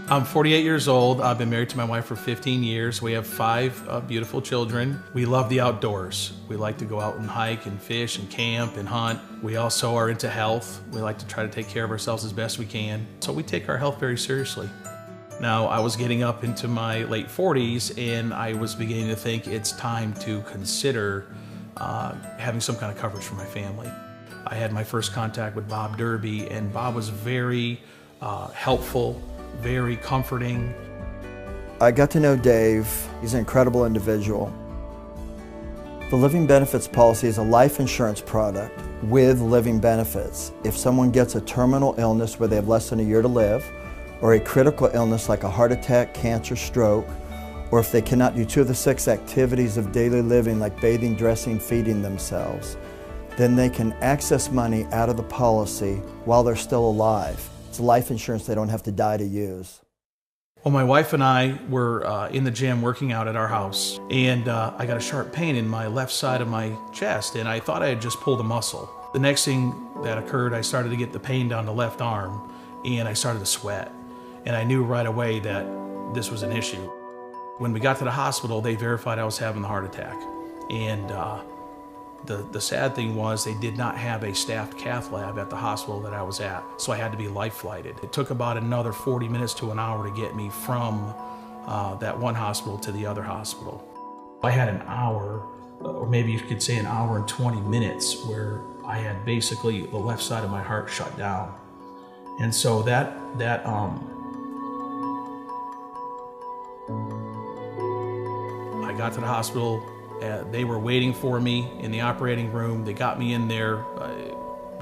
I'm 48 years old. I've been married to my wife for 15 years. We have 5 beautiful children. We love the outdoors. We like to go out and hike and fish and camp and hunt. We also are into health. We like to try to take care of ourselves as best we can. So we take our health very seriously. Now, I was getting up into my late 40s and I was beginning to think it's time to consider having some kind of coverage for my family. I had my first contact with Bob Derby, and Bob was very helpful, very comforting. I got to know Dave. He's an incredible individual. The living benefits policy is a life insurance product with living benefits. If someone gets a terminal illness where they have less than a year to live, or a critical illness like a heart attack, cancer, stroke, or if they cannot do 2 of the 6 activities of daily living like bathing, dressing, feeding themselves, then they can access money out of the policy while they're still alive. It's life insurance they don't have to die to use. Well, my wife and I were in the gym working out at our house, and I got a sharp pain in my left side of my chest, and I thought I had just pulled a muscle. The next thing that occurred, I started to get the pain down the left arm, and I started to sweat. And I knew right away that this was an issue. When we got to the hospital, they verified I was having the heart attack. And the sad thing was they did not have a staffed cath lab at the hospital that I was at, so I had to be life flighted. It took about another 40 minutes to an hour to get me from that one hospital to the other hospital. I had an hour, or maybe you could say an hour and 20 minutes, where I had basically the left side of my heart shut down. And so I got to the hospital. They were waiting for me in the operating room. They got me in there.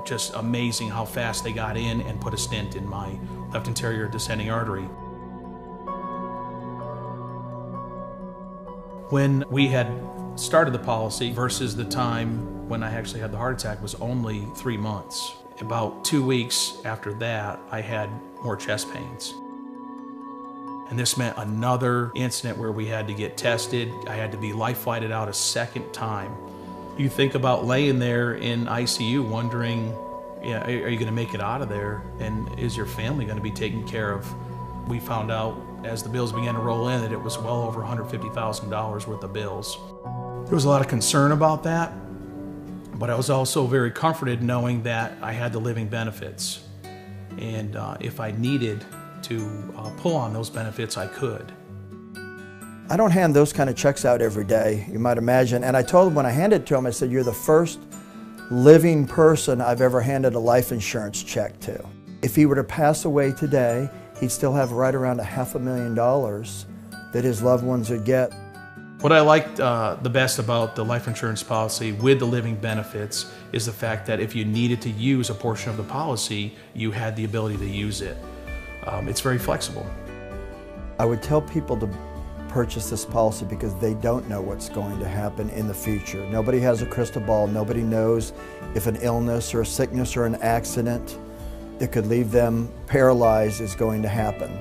Just amazing how fast they got in and put a stent in my left anterior descending artery. When we had started the policy versus the time when I actually had the heart attack was only 3 months. About 2 weeks after that, I had more chest pains. And this meant another incident where we had to get tested. I had to be life flighted out a second time. You think about laying there in ICU wondering, yeah, are you going to make it out of there? And is your family going to be taken care of? We found out as the bills began to roll in that it was well over $150,000 worth of bills. There was a lot of concern about that, but I was also very comforted knowing that I had the living benefits. And if I needed to pull on those benefits, I could. I don't hand those kind of checks out every day, you might imagine. And I told him when I handed it to him, I said, you're the first living person I've ever handed a life insurance check to. If he were to pass away today, he'd still have right around $500,000 that his loved ones would get. What I liked the best about the life insurance policy with the living benefits is the fact that if you needed to use a portion of the policy, you had the ability to use it. It's very flexible. I would tell people to purchase this policy because they don't know what's going to happen in the future. Nobody has a crystal ball. Nobody knows if an illness or a sickness or an accident that could leave them paralyzed is going to happen.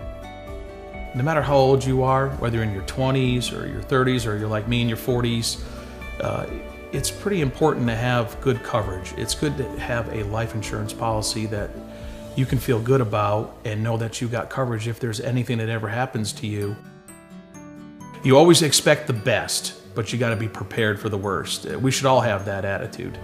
No matter how old you are, whether you're in your 20s or your 30s or you're like me in your 40s, it's pretty important to have good coverage. It's good to have a life insurance policy that you can feel good about and know that you got coverage if there's anything that ever happens to you. You always expect the best, but you got to be prepared for the worst. We should all have that attitude.